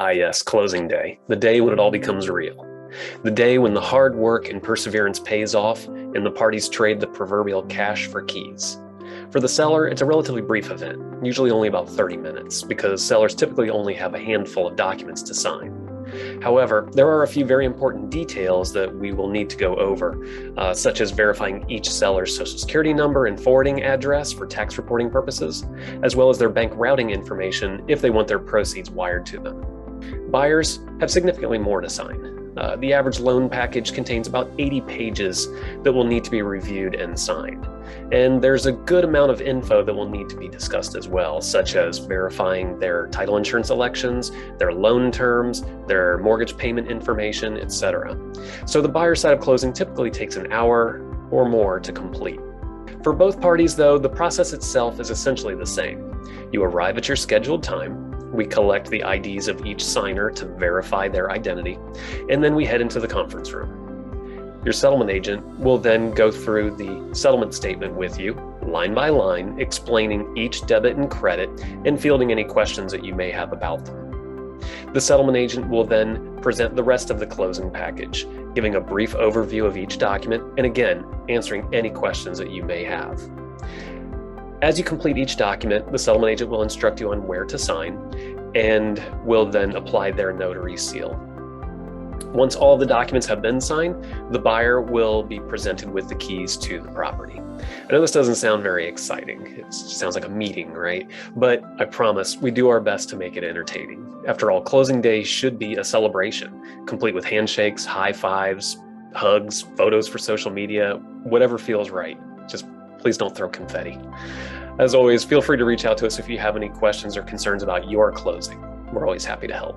Ah, yes, closing day, the day when it all becomes real. The day when the hard work and perseverance pays off and the parties trade the proverbial cash for keys. For the seller, it's a relatively brief event, usually only about 30 minutes, because sellers typically only have a handful of documents to sign. However, there are a few very important details that we will need to go over, such as verifying each seller's social security number and forwarding address for tax reporting purposes, as well as their bank routing information if they want their proceeds wired to them. Buyers have significantly more to sign. The average loan package contains about 80 pages that will need to be reviewed and signed. And there's a good amount of info that will need to be discussed as well, such as verifying their title insurance elections, their loan terms, their mortgage payment information, etc. So the buyer side of closing typically takes an hour or more to complete. For both parties, though, the process itself is essentially the same. You arrive at your scheduled time. We collect the IDs of each signer to verify their identity, and then we head into the conference room. Your settlement agent will then go through the settlement statement with you, line by line, explaining each debit and credit and fielding any questions that you may have about them. The settlement agent will then present the rest of the closing package, giving a brief overview of each document and again, answering any questions that you may have. As you complete each document, the settlement agent will instruct you on where to sign and will then apply their notary seal. Once all of the documents have been signed, the buyer will be presented with the keys to the property. I know this doesn't sound very exciting. It sounds like a meeting, right? But I promise we do our best to make it entertaining. After all, closing day should be a celebration, complete with handshakes, high fives, hugs, photos for social media, whatever feels right. Just please don't throw confetti. As always, feel free to reach out to us if you have any questions or concerns about your closing. We're always happy to help.